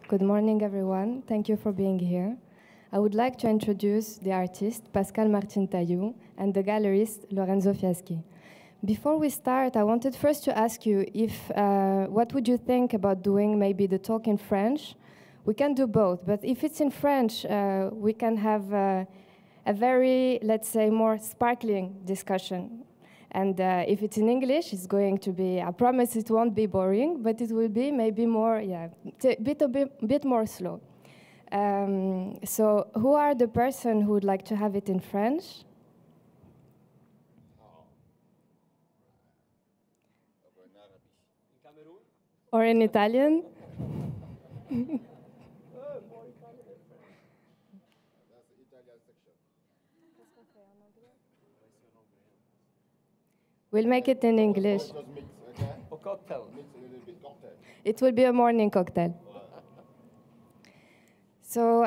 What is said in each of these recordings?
Good morning, everyone. Thank you for being here. I would like to introduce the artist, Pascale Marthine Tayou, and the gallerist, Lorenzo Fiaschi. Before we start, I wanted first to ask you if, what would you think about doing maybe the talk in French? We can do both, but if it's in French, we can have a very, let's say, more sparkling discussion. And if it's in English, it's going to be, I promise it won't be boring, but it will be maybe more, a bit more slow. So who are the person who would like to have it in French? Or in Italian? We'll make it in English. It will be a morning cocktail. So,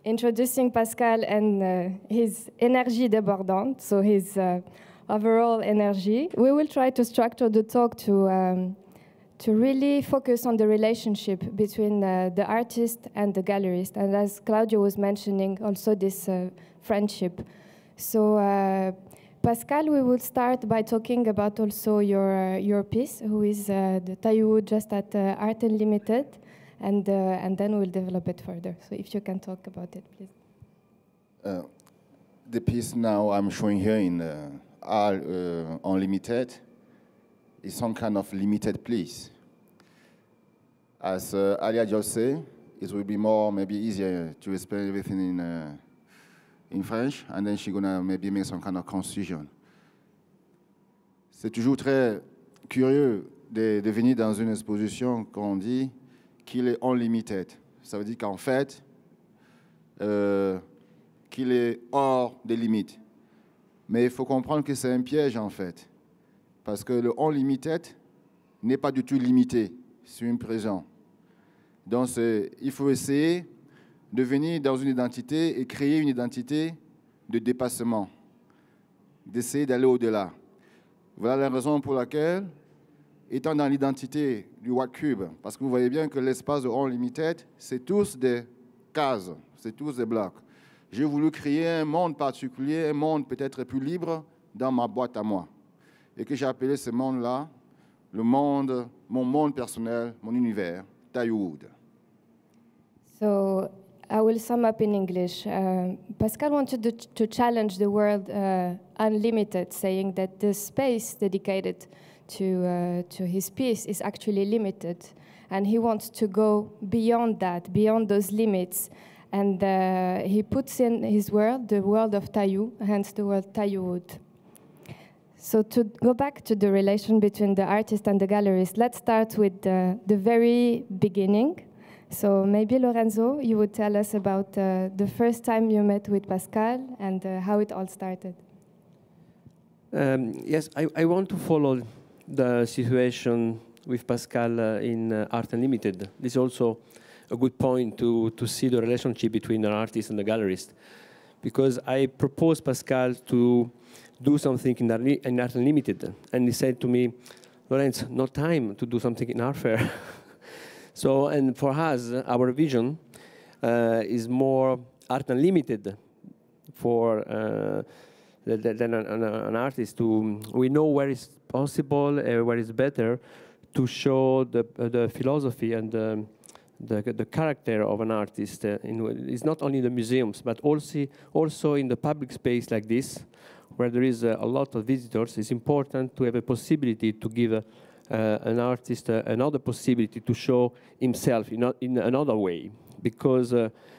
introducing Pascale and his énergie débordante, so his overall energy, we will try to structure the talk to really focus on the relationship between the artist and the gallerist, and as Claudio was mentioning, also this friendship. So, Pascale, we will start by talking about also your piece, who is the Tayou just at Art Unlimited, and then we'll develop it further. So if you can talk about it, please. The piece now I'm showing here in Art Unlimited is some kind of limited piece. As Alya just said, it will be more, maybe easier to explain everything in French, and then she's gonna maybe make some kind of concision. C'est toujours très curieux de venir dans une exposition qu'on dit qu'il est unlimited. Ça veut dire qu'en fait, qu'il est hors des limites. Mais il faut comprendre que c'est un piège en fait, parce que le unlimited n'est pas du tout limité sur une présent. Donc il faut essayer de venir dans une identité et créer une identité de dépassement, d'essayer d'aller au-delà. Voilà la raison pour laquelle, étant dans l'identité du White Cube, parce que vous voyez bien que l'espace de Unlimited, c'est tous des cases, c'est tous des blocs. J'ai voulu créer un monde particulier, un monde peut-être plus libre dans ma boîte à moi. Et que j'ai appelé ce monde-là, le monde, mon monde personnel, mon univers, Tayou. So, I will sum up in English. Pascale wanted to challenge the word unlimited, saying that the space dedicated to his piece is actually limited. And he wants to go beyond that, beyond those limits. And he puts in his world, the world of Tayou, hence the word Tayou. So to go back to the relation between the artist and the gallerist, let's start with the very beginning. So maybe, Lorenzo, you would tell us about the first time you met with Pascale and how it all started. Yes, I want to follow the situation with Pascale in Art Unlimited. This is also a good point to see the relationship between an artist and a gallerist, because I proposed Pascale to do something in Art Unlimited, and he said to me, Lorenzo, no time to do something in Art Fair. So, and for us, our vision is more Art Unlimited for than an artist. We know where it's possible, where it's better to show the philosophy and the character of an artist. It's not only in the museums, but also in the public space like this, where there is a lot of visitors. It's important to have a possibility to give an artist another possibility to show himself in another way, because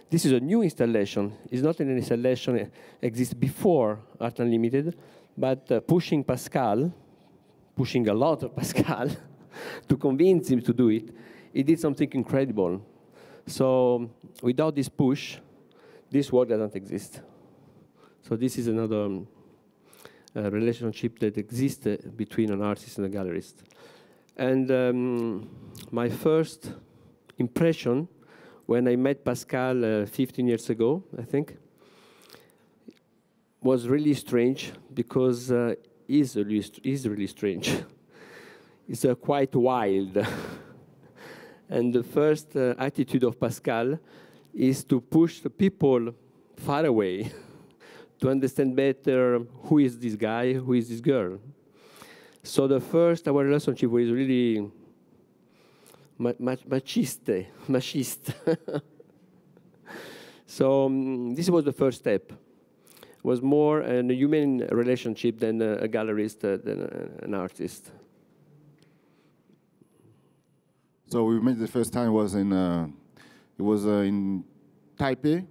this is a new installation. It's not an installation that exists before Art Unlimited, but pushing Pascale, pushing a lot of Pascale to convince him to do it, he did something incredible. So without this push, this work doesn't exist. So this is another relationship that exists between an artist and a gallerist. And my first impression when I met Pascale 15 years ago, I think, was really strange, because he's really strange. He's quite wild. And the first attitude of Pascale is to push the people far away to understand better who is this guy, who is this girl. So our relationship was really machiste. So this was the first step. It was more a human relationship than a gallerist, than an artist. So we met the first time was in Taipei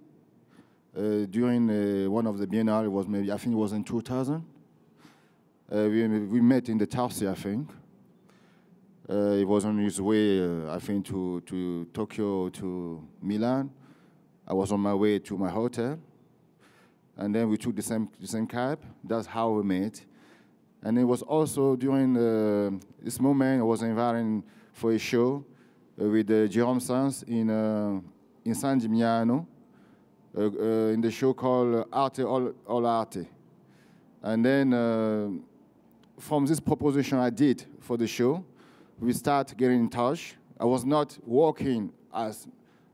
during one of the Biennale. It was maybe, I think it was in 2000. We met in the taxi, I think. He was on his way, I think, to Tokyo, to Milan. I was on my way to my hotel. And then we took the same cab. That's how we met. And it was also during this moment, I was invited for a show with Jérôme Sans in San Gimignano, in the show called Arte All Arte. And then from this proposition I did for the show, we start getting in touch. I was not working as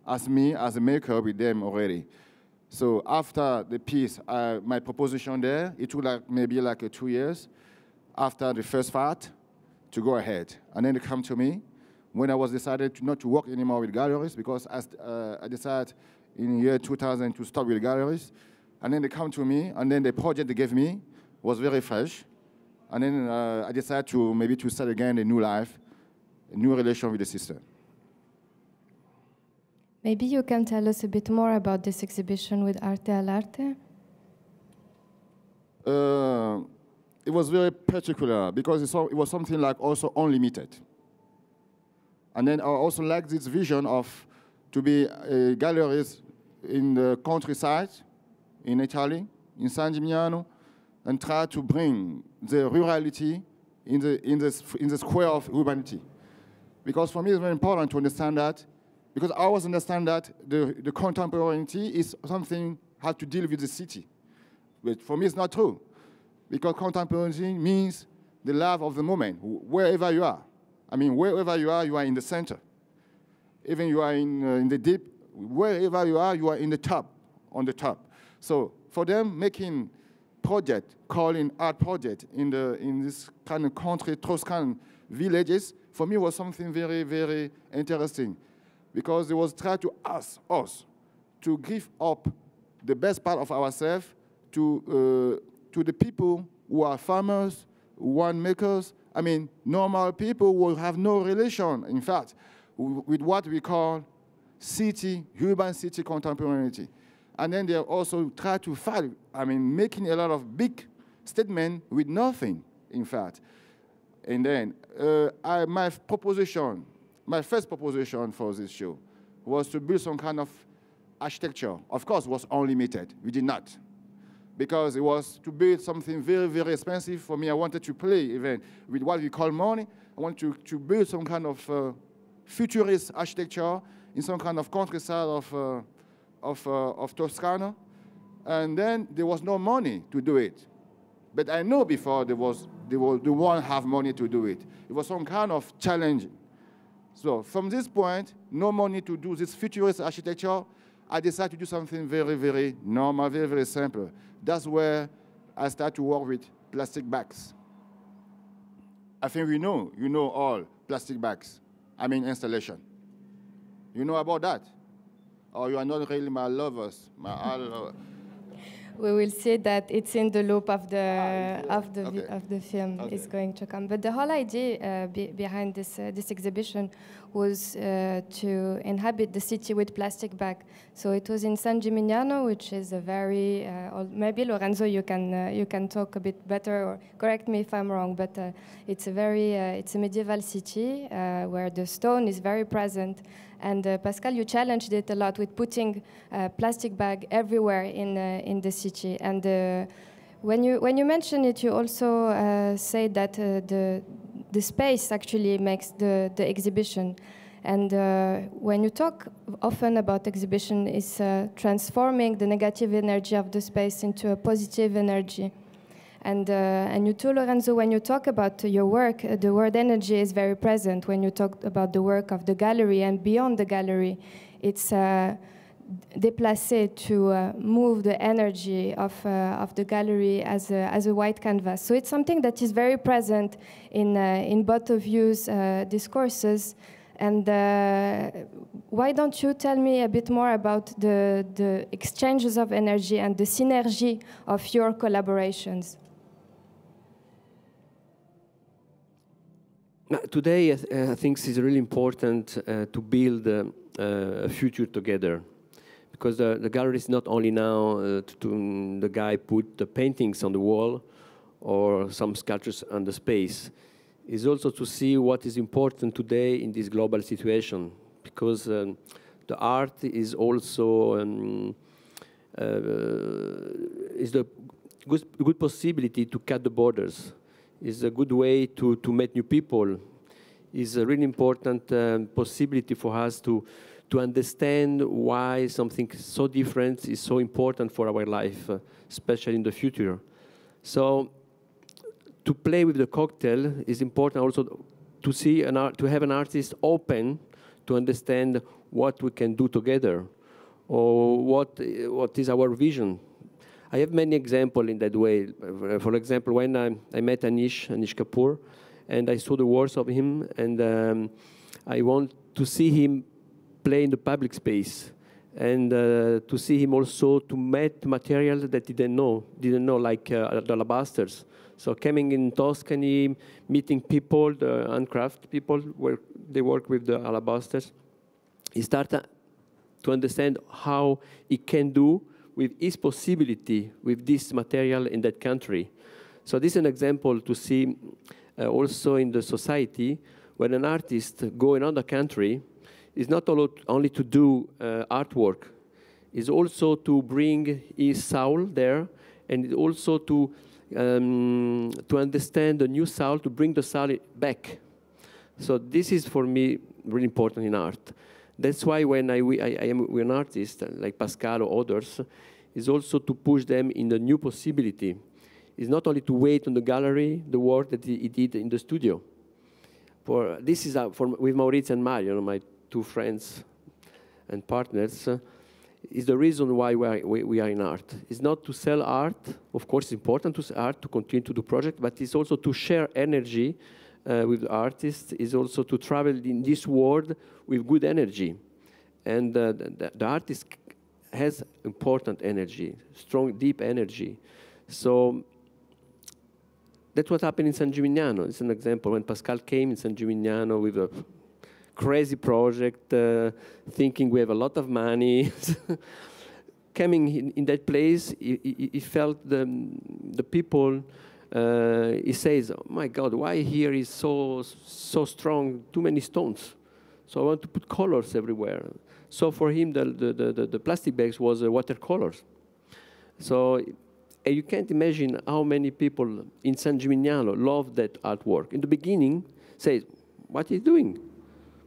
a maker with them already. So after the piece, my proposition there, it took maybe 2 years after the first part to go ahead. And then they come to me when I was decided not to work anymore with Gallerist, because I decided in the year 2000 to stop with Gallerist. And then they come to me, and then the project they gave me was very fresh. And then I decided to start again a new life, a new relation with the system. Maybe you can tell us a bit more about this exhibition with Arte all'Arte? It was very particular because it was something like also unlimited. And then I also like this vision of to be a gallerist in the countryside, in Italy, in San Gimignano, and try to bring the rurality in the square of urbanity. Because for me it's very important to understand that, because I always understand that the contemporaneity is something has to deal with the city. But for me it's not true. Because contemporaneity means the love of the moment, wherever you are. I mean, wherever you are in the center. Even you are in the deep, wherever you are in the top, on the top. So for them, making project, calling art project in this kind of country, Toscan villages, for me was something very, very interesting. Because they was trying to ask us to give up the best part of ourselves to the people who are farmers, winemakers, I mean, normal people who have no relation, in fact, with what we call city, urban city contemporaneity. And then they also try to fight, I mean, making a lot of big statements with nothing, in fact. And then my first proposition for this show was to build some kind of architecture. Of course, it was unlimited. We did not. Because it was to build something very, very expensive. For me, I wanted to play even with what we call money. I wanted to build some kind of futurist architecture in some kind of countryside of Toscana. And then there was no money to do it. But I know before they won't have money to do it. It was some kind of challenge. So from this point, no money to do this futurist architecture, I decided to do something very, very normal, very, very simple. That's where I started to work with plastic bags. I think you know all plastic bags. I mean installation. You know about that? Or you are not really my lovers, We will see that it's in the loop of the film. Okay. It's going to come. But the whole idea behind this exhibition was to inhabit the city with plastic bag. So it was in San Gimignano, which is a very maybe Lorenzo, you can talk a bit better or correct me if I'm wrong. But it's a medieval city where the stone is very present. And Pascale, you challenged it a lot with putting plastic bag everywhere in the city. And when you mention it, you also say that the space actually makes the exhibition. And when you talk often about exhibition, is transforming the negative energy of the space into a positive energy. And you too, Lorenzo, when you talk about your work, the word energy is very present when you talk about the work of the gallery and beyond the gallery. It's déplacé to move the energy of the gallery as a white canvas. So it's something that is very present in both of you's discourses. And why don't you tell me a bit more about the exchanges of energy and the synergy of your collaborations? Today, I think it's really important to build a future together. Because the gallery is not only now the guy put the paintings on the wall or some sculptures on the space. It's also to see what is important today in this global situation. Because the art is also is the good possibility to cut the borders. Is a good way to meet new people. Is a really important possibility for us to understand why something so different is so important for our life, especially in the future. So to play with the cocktail is important also to see to have an artist open to understand what we can do together or what is our vision. I have many examples in that way. For example, when I met Anish Kapoor, and I saw the works of him, and I want to see him play in the public space, and to see him also to meet material that he didn't know, like the alabasters. So coming in Tuscany, meeting people, the handcraft people, where they work with the alabasters, he started to understand how he can do with his possibility with this material in that country. So this is an example to see also in the society when an artist go in another country, is not only to do artwork, is also to bring his soul there, and also to understand the new soul, to bring the soul back. So this is for me really important in art. That's why when I am with an artist like Pascale or others, is also to push them in the new possibility. It's not only to wait on the gallery, the work that he did in the studio. This is with Maurizio and Mario, my two friends and partners, is the reason why we are in art. It's not to sell art. Of course, it's important to sell art, to continue to do projects, but it's also to share energy with the artists. It's also to travel in this world with good energy. And the artist has important energy, strong, deep energy. So that's what happened in San Gimignano. It's an example. When Pascale came in San Gimignano with a crazy project, thinking we have a lot of money. Coming in that place, he felt the people. He says, "Oh my God, why here is so strong? Too many stones. So I want to put colors everywhere." So for him, the plastic bags was watercolors. So you can't imagine how many people in San Gimignano love that artwork. In the beginning, say, "What are you doing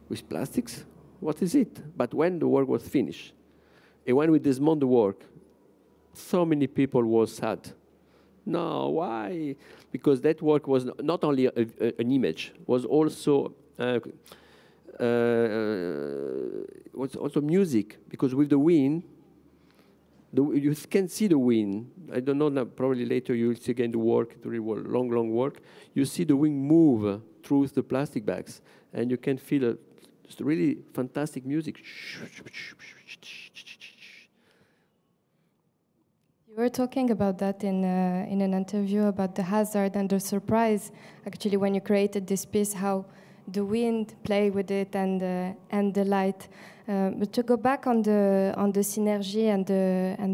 with plastics? What is it?" But when the work was finished, and when we dismount the work, so many people were sad. No, why? Because that work was not only an image, was also music. Because with the wind, you can see the wind. I don't know, now, probably later you will see again the work, the really long work. You see the wind move through the plastic bags, and you can feel just really fantastic music. You were talking about that in an interview about the hazard and the surprise, actually, when you created this piece, how the wind play with it and the light. But to go back on the synergy and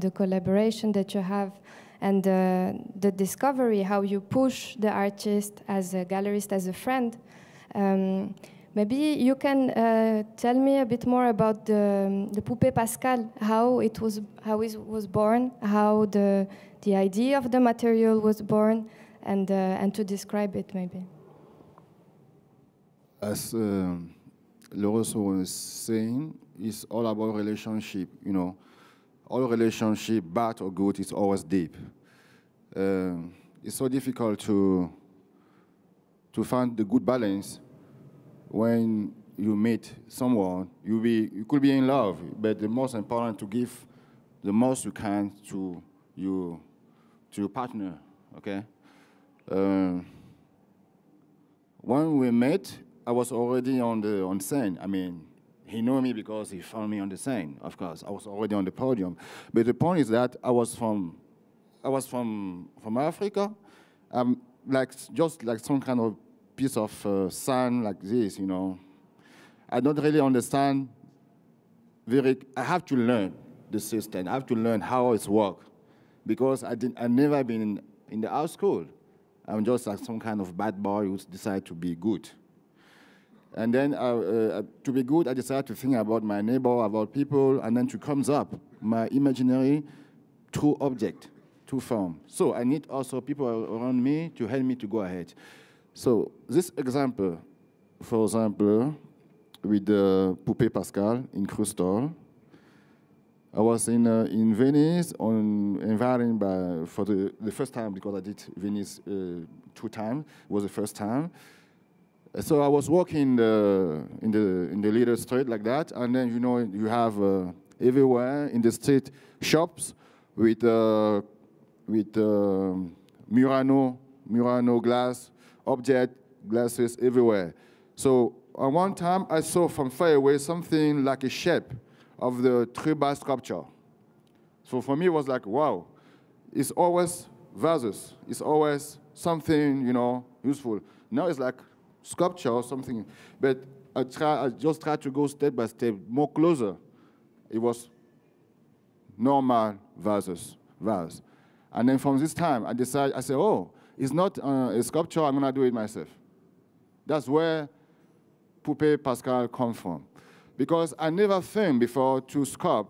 the collaboration that you have, and the discovery, how you push the artist as a gallerist, as a friend. Maybe you can tell me a bit more about the Poupée Pascale, how it was born, how the idea of the material was born, and to describe it maybe. As Lorenzo was saying, it's all about relationship. You know, all relationship, bad or good, is always deep. it's so difficult to find the good balance when you meet someone. You could be in love, but the most important to give the most you can to your partner. Okay. When we met, I was already on scene. I mean, he knew me because he found me on the scene. Of course, I was already on the podium. But the point is that I was from Africa, just like some kind of piece of sand like this, you know. I don't really understand. I have to learn the system. I have to learn how it works because I never been in the art school. I'm just like some kind of bad boy who decided to be good. And then to be good, I decided to think about my neighbor, about people, and then to comes up my imaginary true object, true form. So I need also people around me to help me to go ahead. So this example, for example, with the Poupée Pascale in Kunsthaus. I was in Venice invited for the first time because I did Venice 2 times. It was the first time. So I was walking in the little street like that, and then you have everywhere in the street shops with Murano glass glasses everywhere. So at one time I saw from far away something like a shape of the tribal sculpture. So for me it was like, wow, it's always vases, it's always something useful. Now it's like sculpture or something, but I just tried to go step by step, more closer. It was normal vase. And then from this time, I said, oh, it's not a sculpture, I'm gonna do it myself. That's where Poupée Pascale come from. Because I never filmed before to sculpt,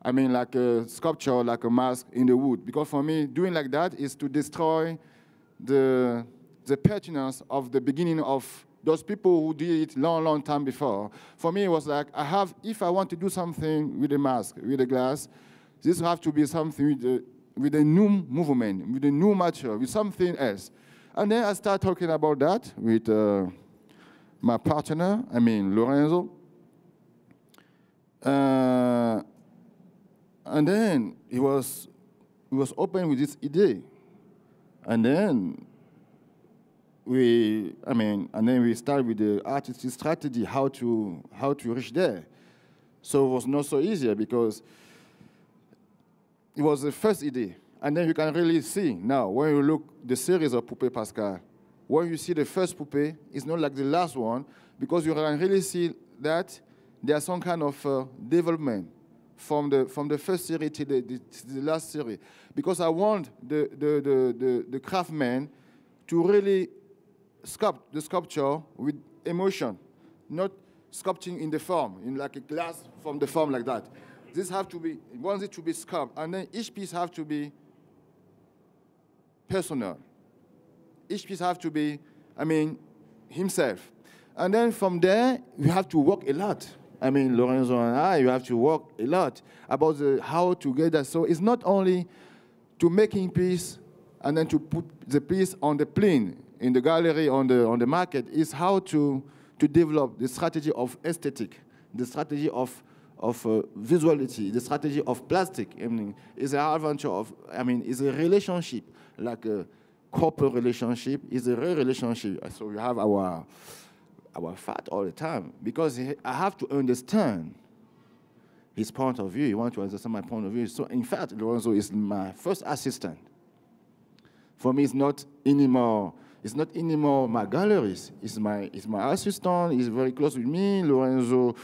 I mean like a sculpture, like a mask in the wood. Because for me, doing like that is to destroy the pertinence of the beginning of those people who did it long time before. For me, it was like, if I want to do something with a mask, with a glass, this will have to be something with a new movement, with a new material, with something else. And then I start talking about that with my partner, Lorenzo. And then he was open with this idea. And then we start with the artistic strategy, how to reach there. So it was not so easy because it was the first idea. And then you can really see now, when you look the series of Poupée Pascale, when you see the first poupée, it's not like the last one, because you can really see that there's some kind of development from the first series to the last series. Because I want the craftsman to really sculpt the sculpture with emotion, not sculpting in the form, in like a glass from the form like that. This have to be, wants it to be sculpted, and then each piece have to be personal. Each piece have to be, himself. And then from there, you have to work a lot. Lorenzo and I, you have to work a lot about how to get that. So it's not only to making piece and then to put the piece on the plane in the gallery, on the market, is how to develop the strategy of aesthetic, the strategy of visuality, the strategy of plastic. It's an adventure of, it's a relationship, like a corporate relationship, is a real relationship. So we have our fight all the time, because I have to understand his point of view. He wants to understand my point of view. So in fact, Lorenzo is my first assistant. For me, it's not anymore my gallerist. It's my assistant. He's very close with me. Lorenzo,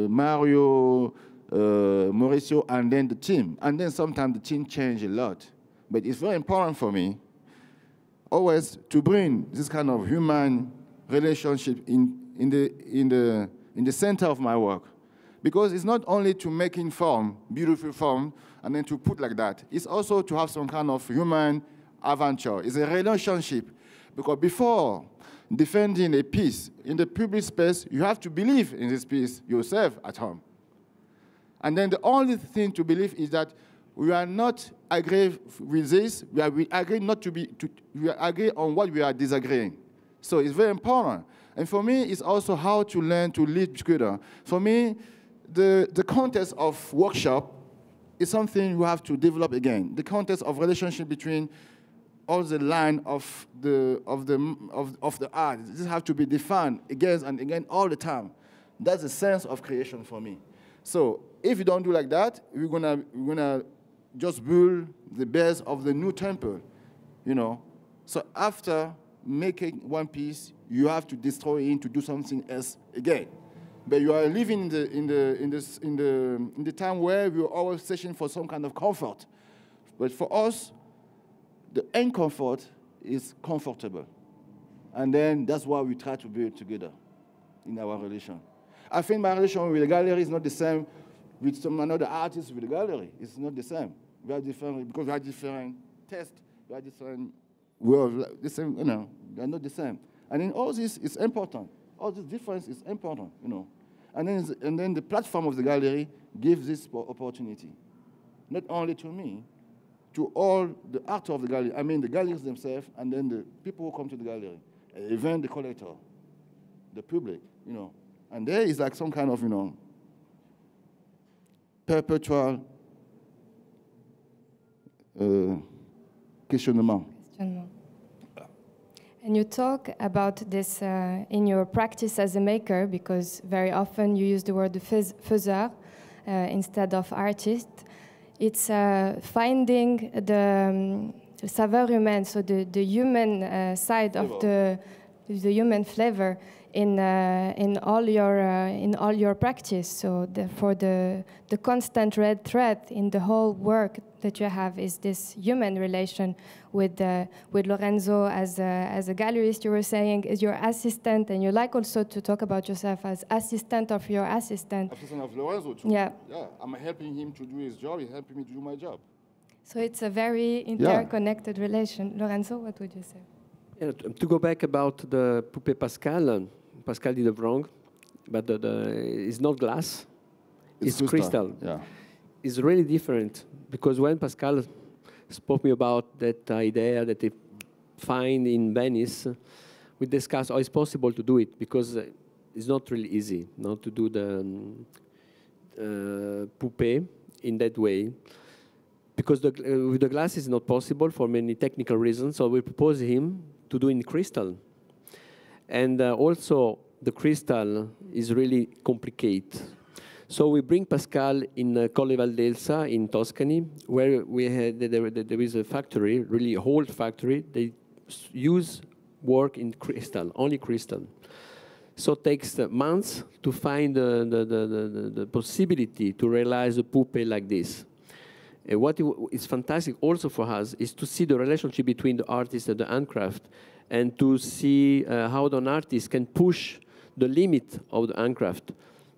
Mario, Mauricio, and then the team. And then sometimes the team change a lot. But it's very important for me always to bring this kind of human relationship in the center of my work. Because it's not only to making form, beautiful form, and then to put like that. It's also to have some kind of human adventure. It's a relationship. Because before defending a piece in the public space, you have to believe in this piece yourself at home. And then the only thing to believe is that we are not agree with this, we agree not to be, we agree on what we are disagreeing. So it's very important. And for me, it's also how to learn to live together. For me, the context of workshop is something you have to develop again. The context of relationship between all the line of the art. This has to be defined again and again all the time. That's the sense of creation for me. So if you don't do like that, we're gonna just build the base of the new temple, you know. So after making one piece, you have to destroy it to do something else again. But you are living in the time where we are always searching for some kind of comfort. But for us, the end comfort is comfortable. And then that's what we try to build together in our relation. I think my relation with the gallery is not the same with some another artist with the gallery. It's not the same. We are different because we have different tastes. We have different world, the same, you know, they are not the same. And in all this, it's important. All this difference is important, you know. And then the platform of the gallery gives this opportunity, not only to me, to all the art of the gallery, I mean the galleries themselves, and then the people who come to the gallery, even the collector, the public, you know. And there is like some kind of, you know, perpetual questionnement. And you talk about this in your practice as a maker, because very often you use the word faiseur instead of artist. It's finding the saveur humaine, so the human side of the human flavor in all your practice. So for the constant red thread in the whole work that you have is this human relation with Lorenzo as a gallerist. You were saying is your assistant, and you like also to talk about yourself as assistant of your assistant. Assistant of Lorenzo too. Yeah. Yeah, I'm helping him to do his job. He's helping me to do my job. So it's a very interconnected relation. Lorenzo, what would you say? Yeah, to go back about the Poupée Pascale, Pascale did it wrong, but it's not glass, it's crystal. Yeah. It's really different, because when Pascale spoke me about that idea that they find in Venice, we discussed how it's possible to do it, because it's not really easy not to do the poupée in that way, because with the glass it's not possible for many technical reasons. So we propose him to do in crystal. And also, the crystal is really complicated. So we bring Pascale in Colle Valdelsa in Tuscany, where there is a factory, really old factory. They use work in crystal, only crystal. So it takes months to find the possibility to realize a poupée like this. What is fantastic also for us is to see the relationship between the artist and the handcraft, and to see how an artist can push the limit of the handcraft.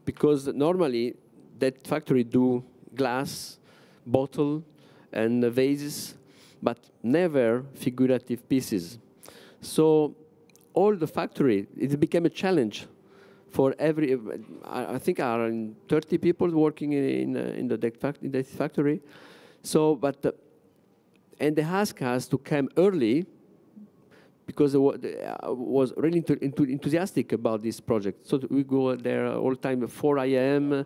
Because normally that factory do glass, bottle, and vases, but never figurative pieces. So all the factory, it became a challenge for every, I think there are 30 people working in that factory. So, and they asked us to come early, because I was really enthusiastic about this project. So we go there all the time at 4 a.m.,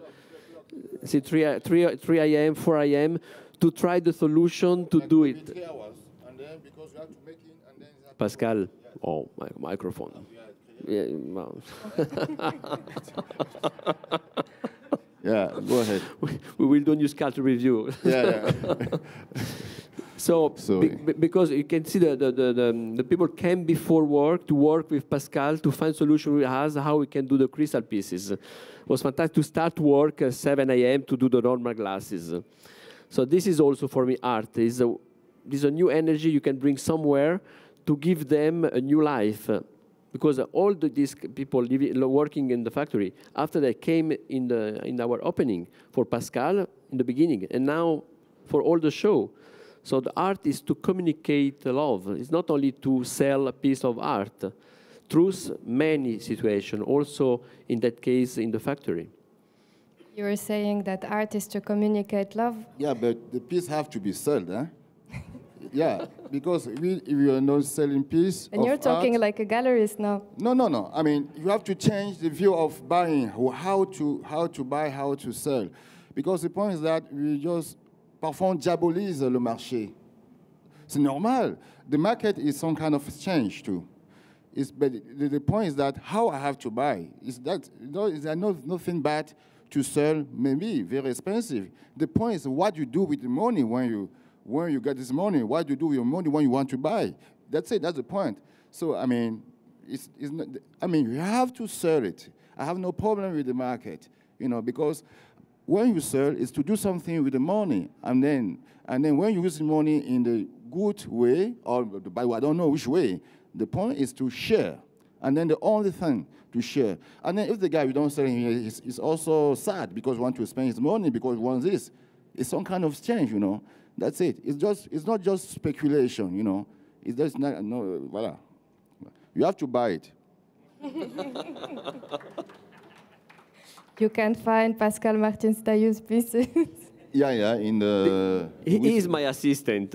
3 a.m., 4 a.m., to try the solution to do it. 3 hours, and then because you have to make it, and then Pascale, oh, my microphone. Yeah, well. Yeah, go ahead. We will do a new sculpture review. Yeah. So because you can see the people came before work to work with Pascale to find solution with us how we can do the crystal pieces. It was fantastic to start work at 7 a.m. to do the normal glasses. So this is also for me art. This is a new energy you can bring somewhere to give them a new life. Because all these people working in the factory, after they came in our opening for Pascale in the beginning, and now for all the show. So the art is to communicate love. It's not only to sell a piece of art. Through many situations, also in that case in the factory. You were saying that art is to communicate love? Yeah, but the piece have to be sold, eh? yeah, because we are not selling piece. And you're talking art. like a gallerist now. No. I mean, you have to change the view of buying, how to buy, how to sell. Because the point is that we just, parfois on diabolise le marché. C'est normal. The market is some kind of exchange too. But the point is that how I have to buy is that nothing bad to sell, maybe very expensive. The point is what you do with the money when you get this money. What do you do with your money when you want to buy? That's it. That's the point. So I mean, it's not. I mean, you have to sell it. I have no problem with the market, because when you sell, it's to do something with the money, and then when you use the money in the good way or by I don't know which way. The point is to share, and then the only thing to share. And then if the guy you don't sell him, he's also sad because he wants to spend his money because he wants this. It's some kind of exchange, That's it. It's not just speculation, It's just not voila. You have to buy it. You can find Pascale Marthine Tayou's pieces. Yeah. In the. He is my assistant.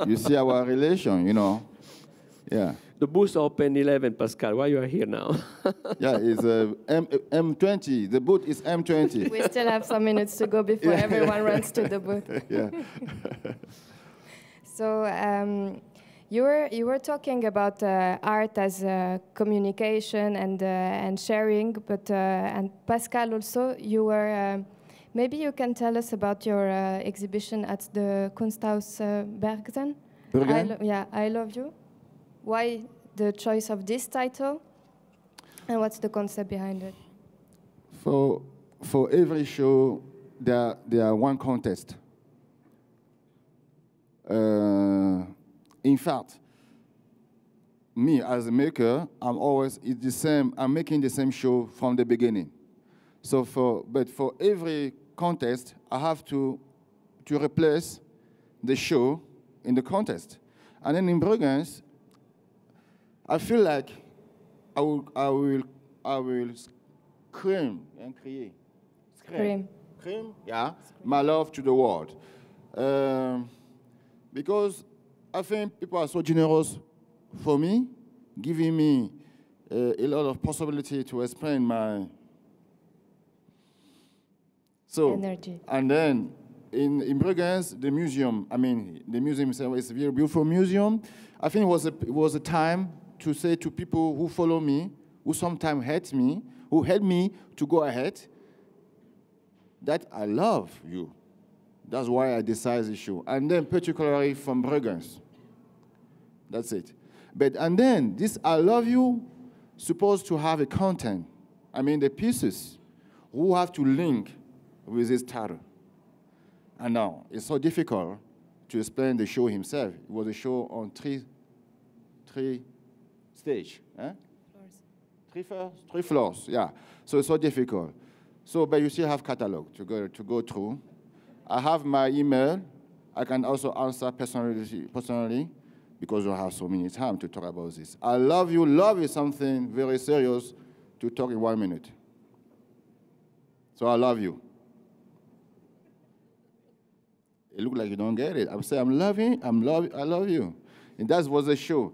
You see our relation, Yeah. The booth open 11, Pascale. Why you are here now? Yeah, it's M20. The booth is M20. We still have some minutes to go before everyone runs to the booth. Yeah. So you were talking about art as communication and sharing, but and Pascale also, you were. Maybe you can tell us about your exhibition at the Kunsthaus Bregenz. I Love You. Why the choice of this title, and what's the concept behind it? For every show, there are one contest. In fact, me as a maker, it's the same. I'm making the same show from the beginning. So for every contest, I have to replace the show in the contest, and then in Bregenz, I feel like I will scream and create. Scream, yeah, my love to the world. Because I think people are so generous for me, giving me a lot of possibility to explain my energy. And then in Bregenz, the museum itself is a very beautiful museum. I think it was a time to say to people who follow me, who sometimes hate me, who help me to go ahead, that I love you. That's why I decided the show. And then particularly from Bregenz. That's it. And then this I love you supposed to have a content. The pieces who have to link with this title. And now, it's so difficult to explain the show himself. It was a show on three stages. Three floors, yeah. So it's so difficult. But you still have catalog to go through. I have my email. I can also answer personally because we have so many time to talk about this. I love you. Love is something very serious to talk in 1 minute. So I love you. It looks like you don't get it. I'm saying I love you. And that was the show.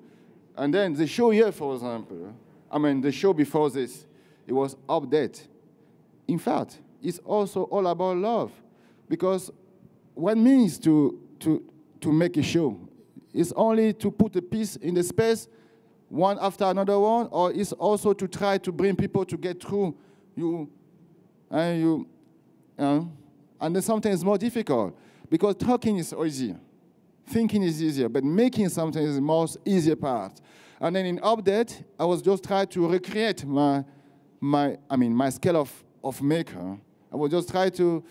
And then the show here, for example, the show before this, it was update. In fact, it's also all about love. Because what means to make a show? It's only to put a piece in the space, one after another one, or it's also to try to bring people to get through you, and then sometimes it's more difficult. Because talking is easier, thinking is easier, but making something is the most easier part. And then in update, I was just trying to recreate my skill of maker. I was just trying to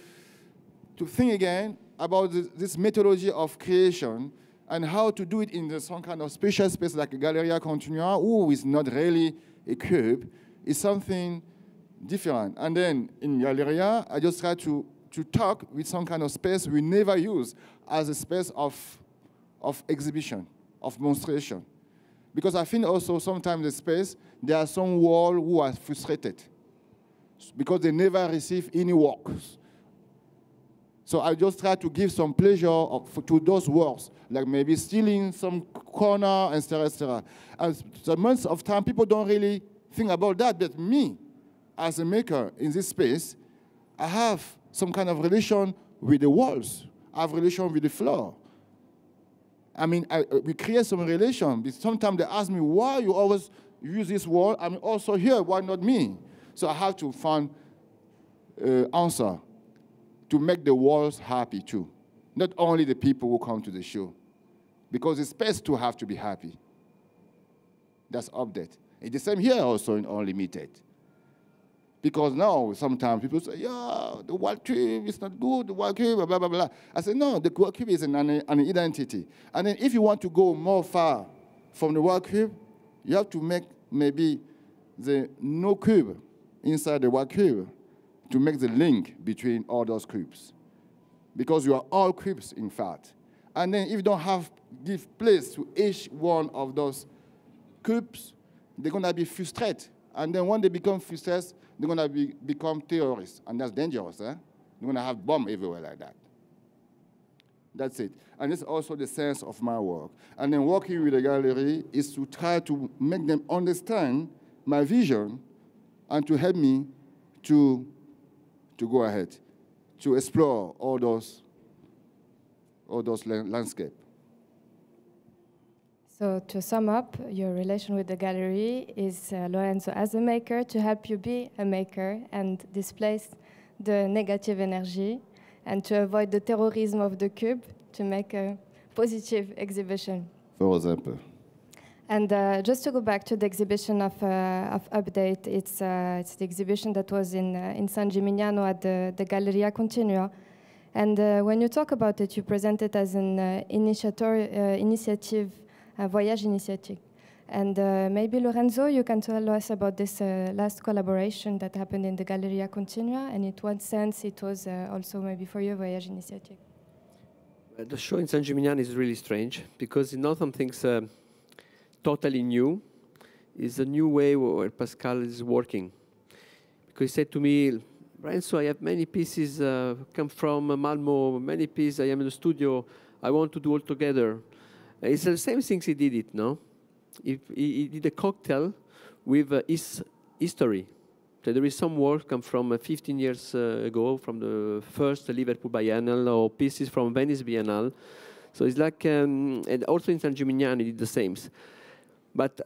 think again about this methodology of creation and how to do it in some kind of special space like Galleria Continua, who is not really a cube, is something different. And then in Galleria, I just try to talk with some kind of space we never use as a space of exhibition, of demonstration. Because I think also sometimes the space, there are some walls who are frustrated because they never receive any works. So I just try to give some pleasure to those works, like maybe stealing some corner, etc., etc. And the months of time, people don't really think about that. But me, as a maker in this space, I have some kind of relation with the walls. I have relation with the floor. I mean, we create some relation. Sometimes they ask me, why you always use this wall? I'm also here, why not me? So I have to find answer to make the walls happy too. Not only the people who come to the show. Because the space too have to be happy. That's update. It's the same here also in Unlimited. Because now, sometimes people say, yeah, the wall cube is not good, the wall cube, blah, blah, blah. I say, no, the wall cube is an identity. And then if you want to go more far from the wall cube, you have to make maybe the no cube inside the wall cube to make the link between all those cubes. Because you are all cubes, in fact. And then if you don't give place to each one of those cubes, they're going to be frustrated. And then when they become frustrated, they're going to become terrorists. And that's dangerous. They're going to have bombs everywhere like that. That's it. And it's also the sense of my work. And then working with the gallery is to try to make them understand my vision and to help me to go ahead, to explore all those landscapes. So to sum up, your relation with the gallery is Lorenzo as a maker to help you be a maker and displace the negative energy and to avoid the terrorism of the cube to make a positive exhibition. For example. And just to go back to the exhibition of Update, it's the exhibition that was in San Gimignano at the Galleria Continua. And when you talk about it, you present it as an initiative, a voyage initiative. And maybe Lorenzo, you can tell us about this last collaboration that happened in the Galleria Continua, and in what sense it was also maybe for you a voyage initiative. The show in San Gimignano is really strange because it's not something totally new. It's a new way where Pascale is working. Because he said to me, Lorenzo, I have many pieces come from Malmo, many pieces, I am in the studio, I want to do all together. It's the same things he did it, no? He did a cocktail with his history. So there is some work come from 15 years ago, from the first Liverpool Biennale, or pieces from Venice Biennale. So it's like, and also in San Gimignano he did the same. But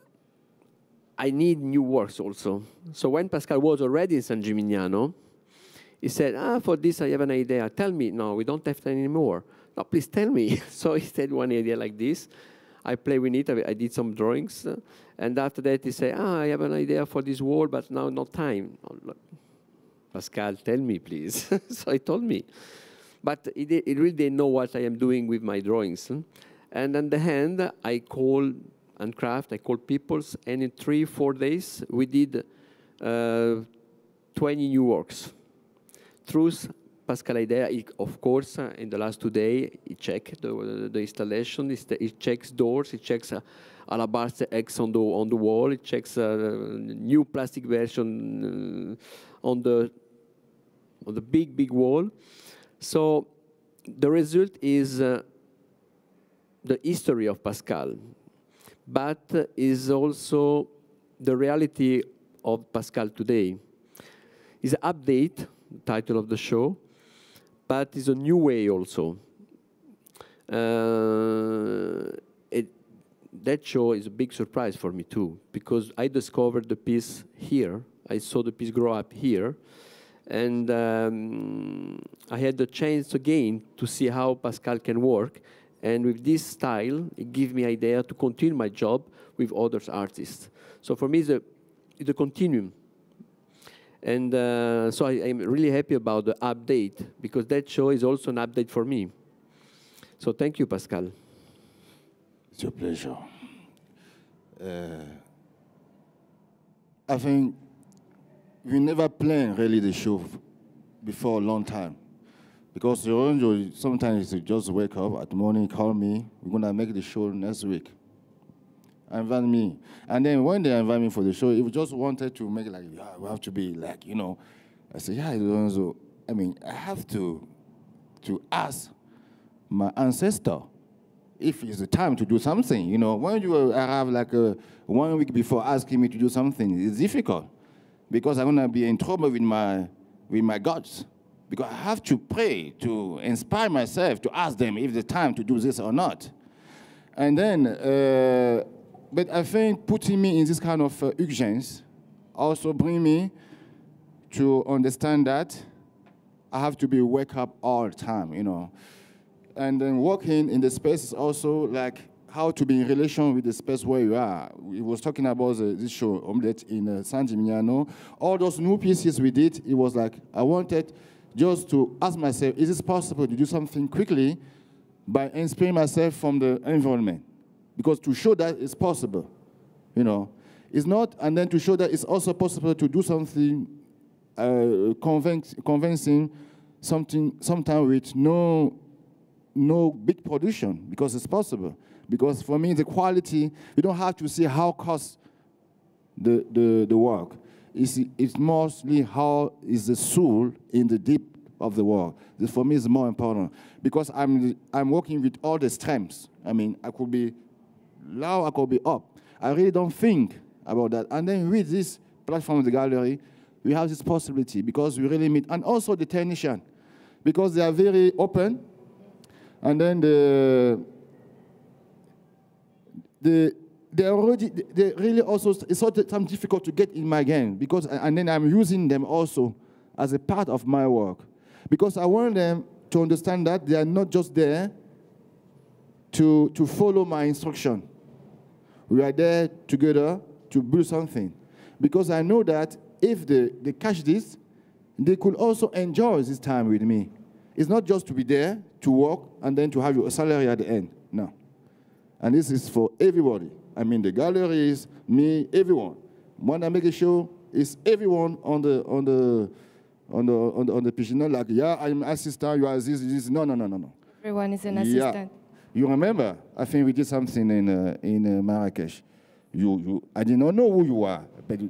I need new works also. So when Pascale was already in San Gimignano, he said, for this I have an idea. Tell me. No, we don't have that anymore. No, please tell me. So he said one idea like this. I play with it. I did some drawings. And after that, he said, I have an idea for this wall, but now not time. Pascale, tell me, please. So he told me. But he really didn't know what I am doing with my drawings. And on the hand, I called people, and in 3-4 days, we did 20 new works. Through Pascale idea, of course, in the last 2 days, he checked the installation, he checks doors, he checks alabaster X on the wall, he checks a new plastic version on the big wall. So the result is the history of Pascale, but is also the reality of Pascale today. It's an update, the title of the show, but it's a new way also. That show is a big surprise for me too, because I discovered the piece here. I saw the piece grow up here. And I had the chance again to see how Pascale can work. And with this style, it gave me idea to continue my job with other artists. So for me, it's a continuum. And so I'm really happy about the update, because that show is also an update for me. So thank you, Pascale. It's your pleasure. I think we never planned really the show before a long time. Because Lorenzo sometimes he just wake up at the morning, call me, we're gonna make the show next week. Invite me. And then when they invite me for the show, he just wanted to make it like, yeah, we have to be like, you know. I said, yeah, Lorenzo, I mean, I have to to ask my ancestor if it's the time to do something. You know, when you arrive like 1 week before asking me to do something, it's difficult because I'm gonna be in trouble with my gods. Because I have to pray to inspire myself to ask them if it's time to do this or not. And then, but I think putting me in this kind of urgence also bring me to understand that I have to be wake up all the time, you know. And then working in the space is also like how to be in relation with the space where you are. We was talking about this show, Omelette, in San Gimignano. All those new pieces we did, it was like I wanted just to ask myself, is it possible to do something quickly by inspiring myself from the environment? Because to show that it's possible, you know. It's not, and then to show that it's also possible to do something convincing, sometimes with no big production, because it's possible. Because for me, the quality, you don't have to see how costs the work. It's mostly how is the soul in the deep of the work. This for me is more important. Because I'm working with all the strengths. I mean, I could be low, I could be up. I really don't think about that. And then with this platform of the gallery, we have this possibility because we really meet. And also the technician, because they are very open. And then they really also, it's sometimes difficult to get in my game because, and then I'm using them also as a part of my work. Because I want them to understand that they are not just there to follow my instruction. We are there together to build something. Because I know that if they catch this, they could also enjoy this time with me. It's not just to be there, to work, and then to have your salary at the end. No. And this is for everybody. I mean, the galleries, me, everyone. When I make a show, it's everyone on the pitch. Not like, yeah, I'm an assistant, you are this. No. Everyone is an assistant. Yeah. You remember, I think we did something in Marrakech. I did not know who you are. But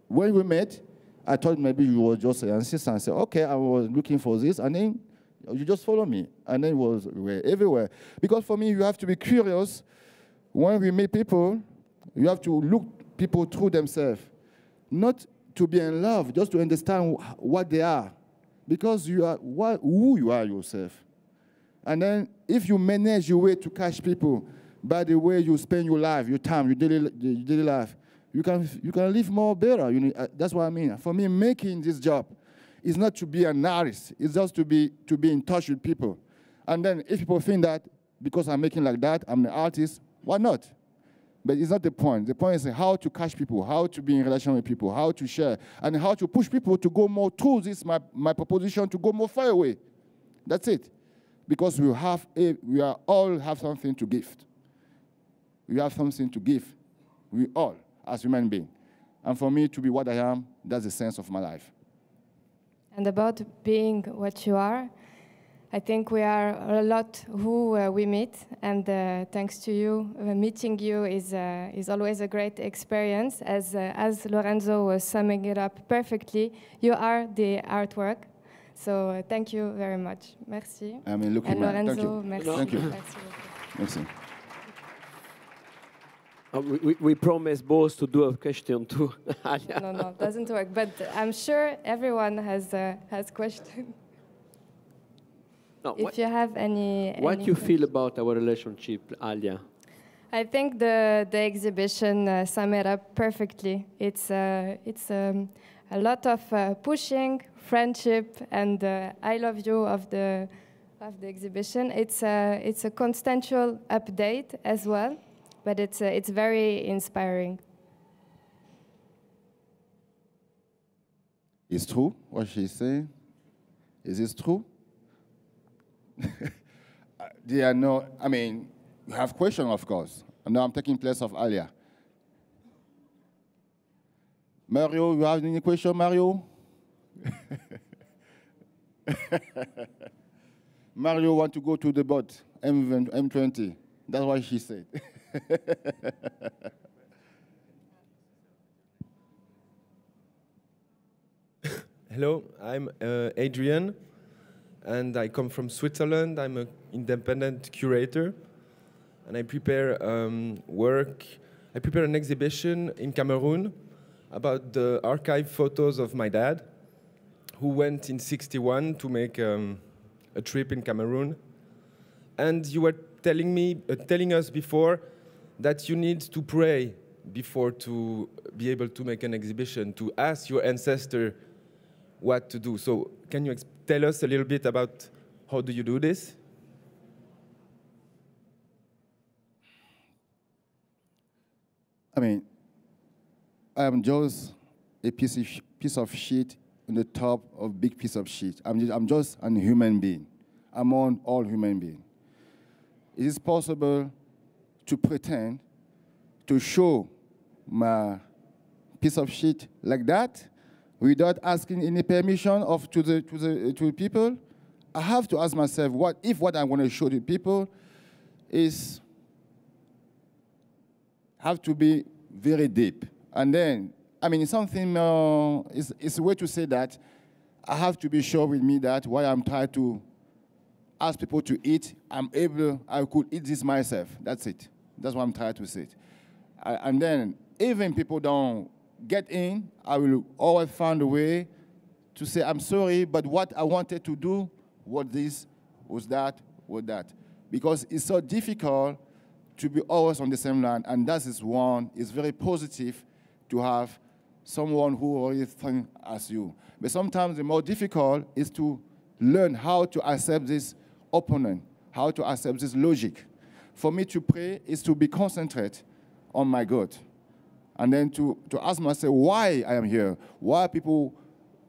when we met, I thought maybe you were just an assistant. I said, okay, I was looking for this, and then you just follow me. And then we're everywhere. Because for me, you have to be curious. When we meet people, you have to look people through themselves. Not to be in love, just to understand what they are. Because you are who you are yourself. And then if you manage your way to catch people by the way you spend your life, your time, your daily life, you can live more better. That's what I mean. For me, making this job is not to be an artist. It's just to be in touch with people. And then if people think that because I'm making like that, I'm an artist, why not? But it's not the point. The point is how to catch people, how to be in relation with people, how to share, and how to push people to go more through this, my proposition, to go more far away. That's it. Because we all have something to give. We have something to give. We all, as human beings. And for me to be what I am, that's the sense of my life. And about being what you are, I think we are a lot who we meet, and thanks to you, meeting you is always a great experience. As Lorenzo was summing it up perfectly, you are the artwork. So thank you very much. Merci. I mean, look, and Lorenzo, thank you. merci. Thank you. Merci. Merci. We promise both to do a question too. No, it doesn't work. But I'm sure everyone has questions. No, if you have any what you feel about our relationship, Alya? I think the exhibition sum it up perfectly. It's a lot of pushing, friendship, and I love you of the exhibition. It's a constantial update as well, but it's very inspiring. It's true what she's saying. Is this true? There are no. I mean, you have questions, of course. And now I'm taking place of Alya. Mario, you have any question, Mario? Mario want to go to the boat, M20. That's what she said. Hello, I'm Adrian. and I come from Switzerland. I'm an independent curator, and I prepare work. I prepare an exhibition in Cameroon about the archive photos of my dad, who went in '61 to make a trip in Cameroon. And you were telling us before that you need to pray before to be able to make an exhibition, to ask your ancestor what to do. So can you tell us a little bit about how do you do this? I mean, I'm just a piece of shit on the top of a big piece of shit. I'm just a human being among all human beings. It is possible to pretend to show my piece of shit like that without asking any permission to the people. I have to ask myself, what I want to show the people is have to be very deep. And then, I mean, it's something, it's a way to say that I have to be sure with me that while I'm trying to ask people to eat, I could eat this myself. That's it. That's what I'm trying to say. And then, even people don't get in, I will always find a way to say, I'm sorry, but what I wanted to do was this, was that, was that. Because it's so difficult to be always on the same line, and that is one, it's very positive to have someone who already thinks as you. But sometimes the more difficult is to learn how to accept this opponent, how to accept this logic. For me to pray is to be concentrated on my God, and then to ask myself why I am here, why people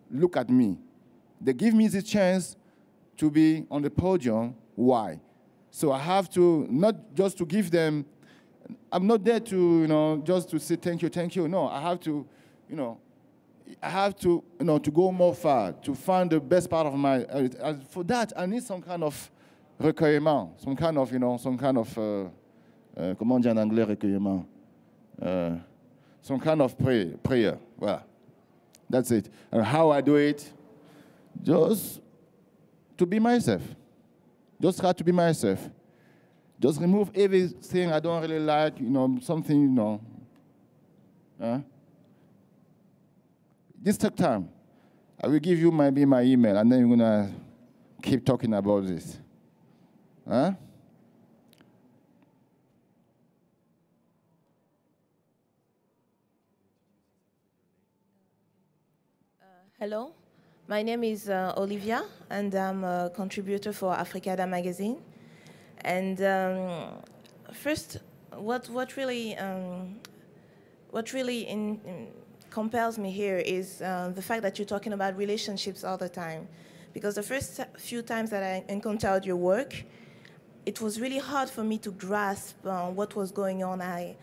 look at me. They give me the chance to be on the podium, why? So I have to, not just to give them, I'm not there to, just to say thank you. No, I have to, to go more far, to find the best part of my, for that, I need some kind of recueillement, some kind of, comment on dit en anglais recueillement? Some kind of prayer. Well, that's it. And how I do it, just to be myself. Just try to be myself. Just remove everything I don't really like, something, This took time. I will give you maybe my email, and then you're going to keep talking about this. Huh? Hello, my name is Olivia, and I'm a contributor for Africada magazine. And first, what really compels me here is the fact that you're talking about relationships all the time. Because the first few times that I encountered your work, it was really hard for me to grasp what was going on. I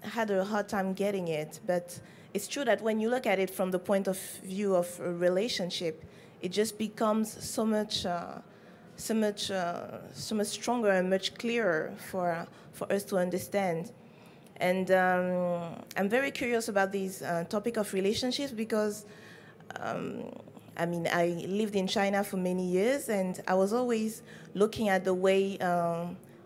had a hard time getting it, but it's true that when you look at it from the point of view of a relationship, it just becomes so much stronger and much clearer for us to understand. And I'm very curious about this topic of relationships because, I lived in China for many years, and I was always looking at the way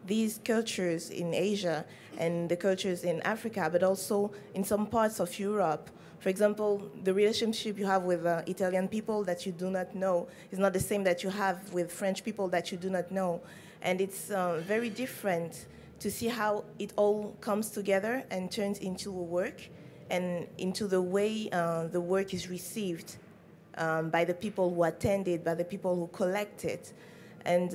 these cultures in Asia and the cultures in Africa, but also in some parts of Europe. For example, the relationship you have with Italian people that you do not know is not the same that you have with French people that you do not know. And it's very different to see how it all comes together and turns into a work and into the way the work is received by the people who attend it, by the people who collect it. And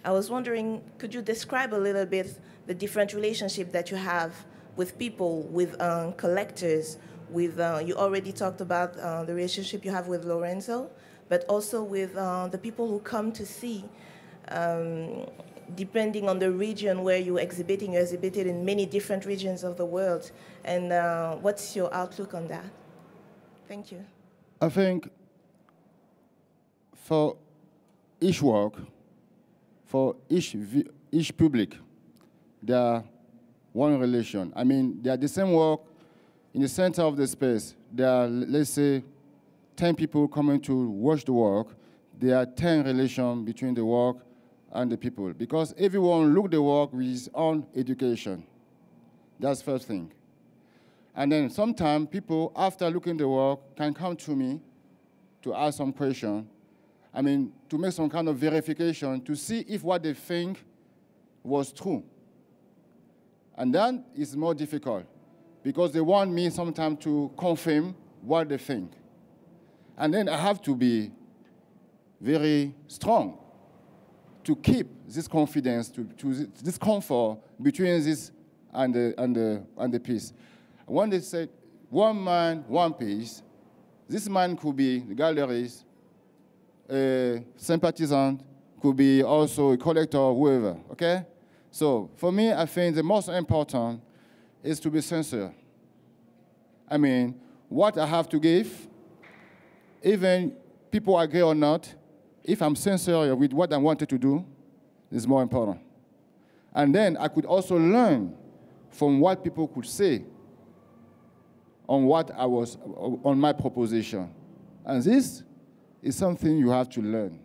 I was wondering, could you describe a little bit the different relationship that you have with people, with collectors, with, you already talked about the relationship you have with Lorenzo, but also with the people who come to see, depending on the region where you're exhibiting in many different regions of the world. And what's your outlook on that? Thank you. I think for each work, for each public, there are one relation. I mean, they are the same work in the center of the space. There are, let's say, 10 people coming to watch the work. there are 10 relations between the work and the people, because everyone look the work with his own education. That's first thing. And then sometimes people, after looking the work, can come to me to ask some question. I mean, to make some kind of verification, to see if what they think was true. And then it's more difficult, because they want me sometimes to confirm what they think. And then I have to be very strong to keep this confidence, to this comfort between this and the piece. When they say one man, one piece, this man could be the gallerist, a sympathisant, could be also a collector, whoever, okay? So for me, I think the most important is to be sincere. I mean, what I have to give, even people agree or not, if I'm sincere with what I wanted to do, is more important. And then I could also learn from what people could say on what I was, on my proposition. And this is something you have to learn.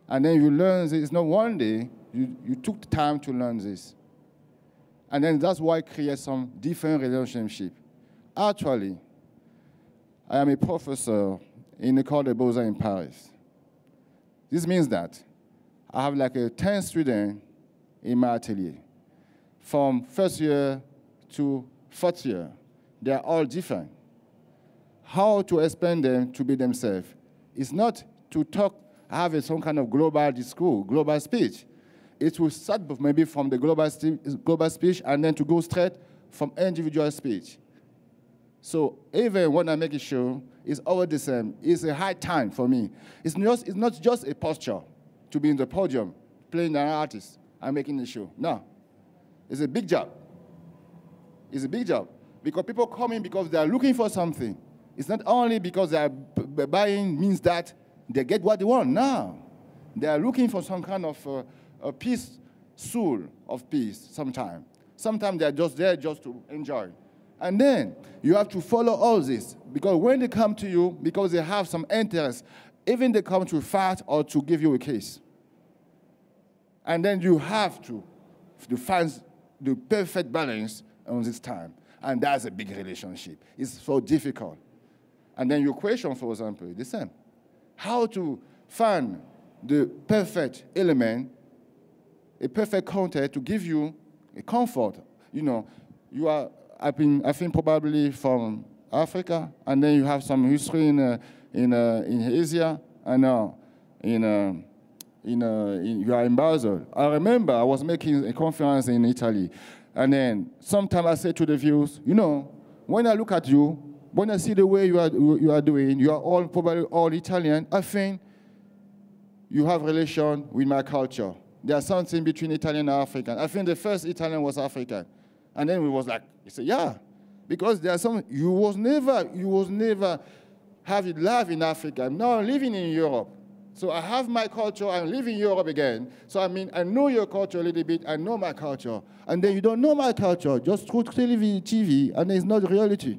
And then you learn this, it's not one day, you took the time to learn this. And then that's why it creates some different relationship. Actually, I am a professor in the École des Beaux-Arts in Paris. This means that I have like 10 students in my atelier. From first year to fourth year, they are all different. How to explain them to be themselves? It's not to talk, have some kind of global discourse, global speech. It will start maybe from the global speech and then to go straight from individual speech. So even when I make a show, it's always the same. It's a high time for me. It's not just a posture to be in the podium, playing an artist and making a show. No, it's a big job. It's a big job. Because people come in because they are looking for something. It's not only because they are buying means that they get what they want. No, they are looking for some kind of a peace, soul of peace sometimes. Sometimes they are just there just to enjoy. And then you have to follow all this, because when they come to you, because they have some interest, even they come to fight or to give you a case. And then you have to find the perfect balance on this time. And that's a big relationship. It's so difficult. And then your question, for example, is the same. How to find the perfect element, a perfect content to give you a comfort. You know, you are, I think probably from Africa, and then you have some history in Asia, and now you are in Basel. I remember I was making a conference in Italy, and then sometimes I say to the viewers, you know, when I look at you, when I see the way you are doing, you are all probably all Italian, I think you have relation with my culture. There's something between Italian and African. I think the first Italian was African. And then we was like, he said, yeah, because there's some, you was never have it live in Africa. I'm now living in Europe. So I have my culture, I'm living in Europe again. So I mean, I know your culture a little bit, I know my culture. And then you don't know my culture, just through TV, and it's not reality.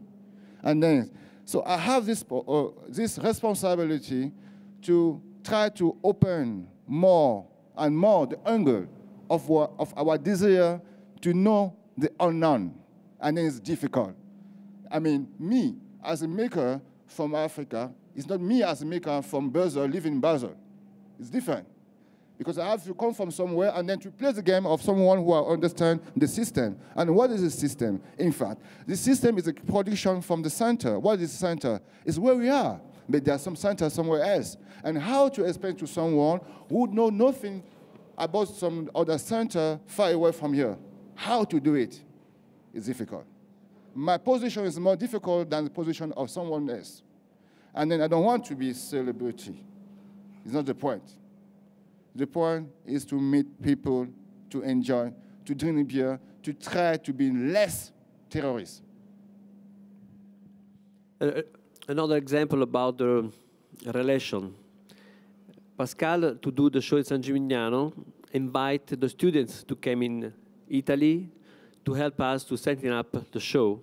And then, so I have this responsibility to try to open more and more the angle of our desire to know the unknown. And then it's difficult. I mean, me as a maker from Africa, it's not me as a maker from Basel, living in Basel. It's different. Because I have to come from somewhere and then to play the game of someone who understands the system. And what is the system? In fact, the system is a production from the center. What is the center? It's where we are. But there's some center somewhere else. And how to explain to someone who knows nothing about some other center far away from here, how to do it is difficult. My position is more difficult than the position of someone else. And then I don't want to be a celebrity. It's not the point. The point is to meet people, to enjoy, to drink beer, to try to be less terrorist. Another example about the relation. Pascale, to do the show at San Gimignano, invite the students to come in Italy to help us to setting up the show,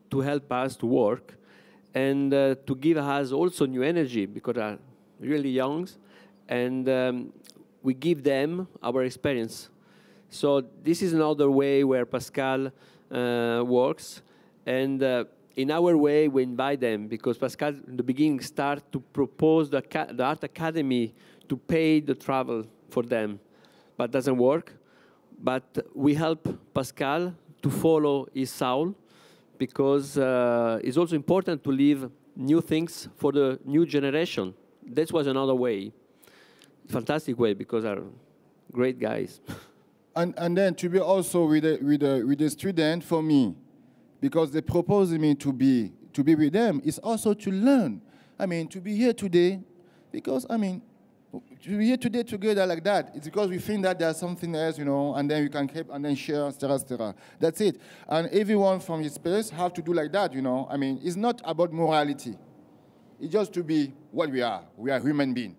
to help us to work, and to give us also new energy, because they are really young, and we give them our experience. So this is another way where Pascale works, and in our way we invite them, because Pascale in the beginning started to propose the Art Academy to pay the travel for them, but doesn't work. But we help Pascale to follow his soul, because it's also important to leave new things for the new generation. That was another way, fantastic way, because are great guys. And then to be also with a student, for me, because they propose me to be with them, is also to learn. I mean, to be here today, because, I mean, to be here today together like that, it's because we think that there's something else, you know, and then we can keep and then share, etc., etc. That's it. And everyone from his space have to do like that, you know. I mean, it's not about morality. It's just to be what we are. We are human beings.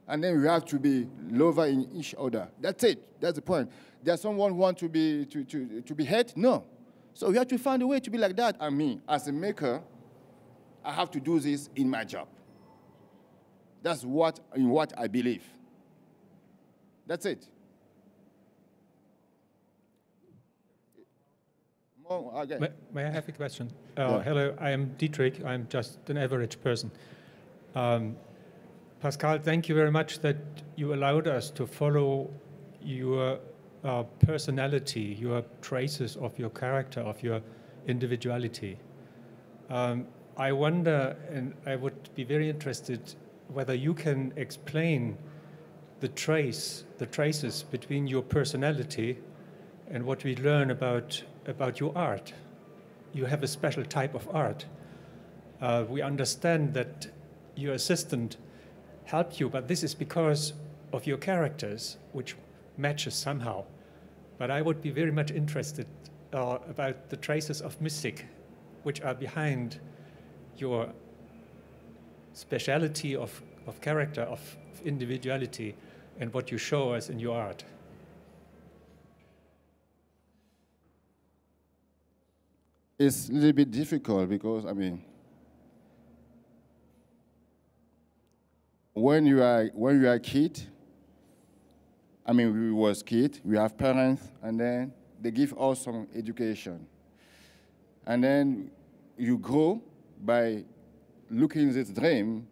And then we have to be lover in each other. That's it. That's the point. Does someone want to be hate? No. So we have to find a way to be like that. And me, as a maker, I have to do this in my job. That's what I believe. That's it. May I have a question? Hello, I am Dietrich. I'm just an average person. Pascale, thank you very much that you allowed us to follow your personality, your traces of your character, of your individuality. I wonder, and I would be very interested, whether you can explain the traces between your personality and what we learn about your art. You have a special type of art. We understand that your assistant helped you, but this is because of your characters, which matches somehow. But I would be very much interested about the traces of mystic, which are behind your speciality of character, of individuality, and what you show us in your art. It's a little bit difficult because, I mean, when you are a kid, I mean, we was kids, we have parents, and then they give us some education. And then you grow by looking at this dream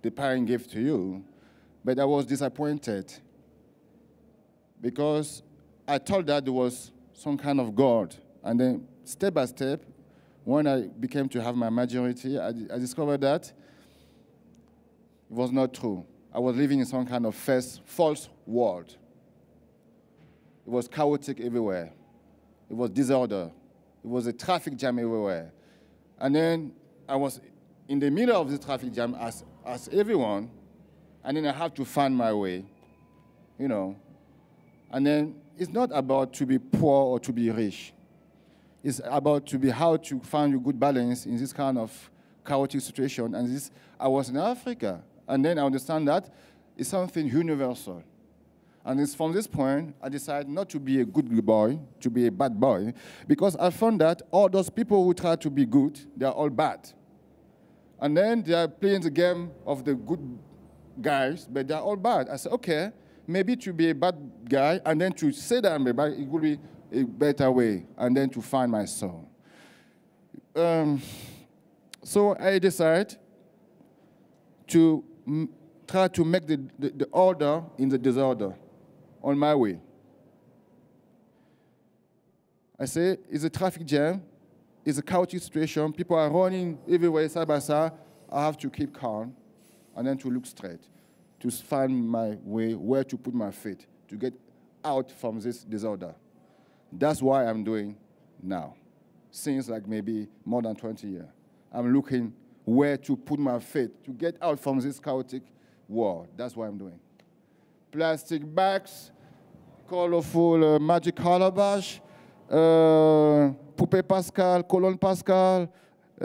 the parent gave to you, but I was disappointed because I thought that there was some kind of God. And then step by step, when I became to have my majority, I discovered that it was not true. I was living in some kind of false world. It was chaotic everywhere. It was disorder. It was a traffic jam everywhere. And then I was in the middle of the traffic jam as everyone, and then I have to find my way, you know. And then it's not about to be poor or to be rich. It's about to be how to find a good balance in this kind of chaotic situation. And I was in Africa, and then I understand that it's something universal. And it's from this point, I decided not to be a good boy, to be a bad boy, because I found that all those people who try to be good, they are all bad. And then they are playing the game of the good guys, but they're all bad. I said, okay, maybe to be a bad guy, and then to say that I'm a bad, it would be a better way, and then to find my soul. So I decided to try to make the order in the disorder on my way. I say, it's a traffic jam, it's a chaotic situation, people are running everywhere side by side. I have to keep calm and then to look straight, to find my way, where to put my feet, to get out from this disorder. That's what I'm doing now, since like maybe more than 20 years. I'm looking where to put my feet, to get out from this chaotic world. That's what I'm doing. Plastic bags, colorful magic calabash, Poupée Pascale, Colonne Pascale,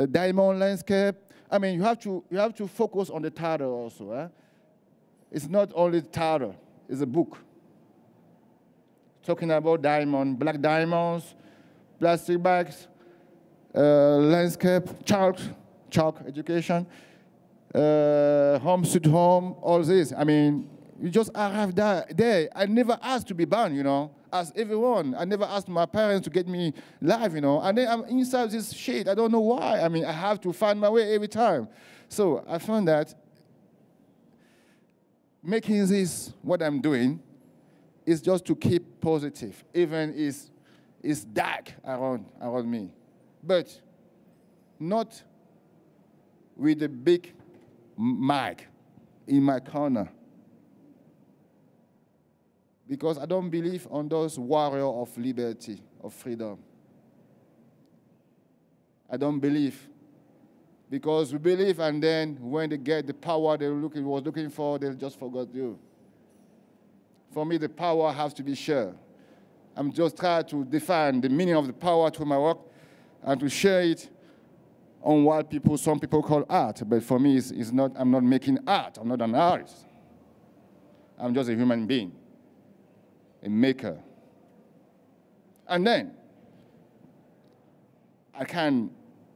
diamond landscape. I mean, you have to focus on the title also. Eh? It's not only the title, it's a book. Talking about diamond, black diamonds, plastic bags, landscape, chalk education, home sweet home, all this. I mean, You just arrive there. I never asked to be banned, you know, as everyone. I never asked my parents to get me live, you know. And then I'm inside this shit. I don't know why. I mean, I have to find my way every time. So I found that making this what I'm doing is just to keep positive, even it's dark around me. But not with a big mic in my corner. Because I don't believe on those warriors of liberty, of freedom. I don't believe. Because we believe, and then when they get the power they was looking for, they'll just forget you. For me, the power has to be shared. I'm just trying to define the meaning of the power through my work and to share it on what some people call art. But for me, it's not, I'm not making art. I'm not an artist. I'm just a human being, a maker. And then I can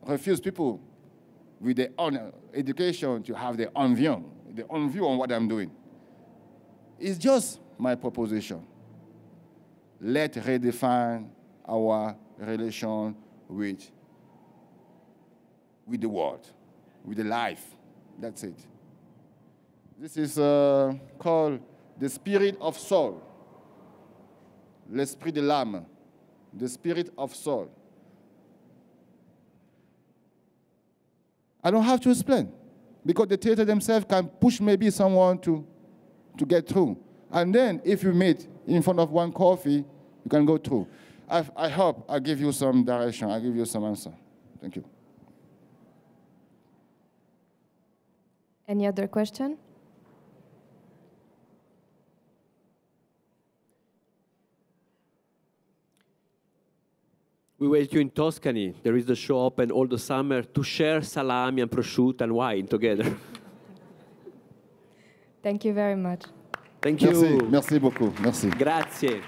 refuse people with their own education to have their own view on what I'm doing. It's just my proposition. Let's redefine our relation with the world, with the life. That's it. This is called the spirit of soul. L'esprit de l'âme, the spirit of soul. I don't have to explain, because the theater themselves can push maybe someone to get through. And then if you meet in front of one coffee, you can go through. I hope I give you some direction, I give you some answer. Thank you. Any other question? We wait you in Tuscany. There is the show open all the summer to share salami and prosciutto and wine together. Thank you very much. Thank you. Merci beaucoup. Merci. Grazie.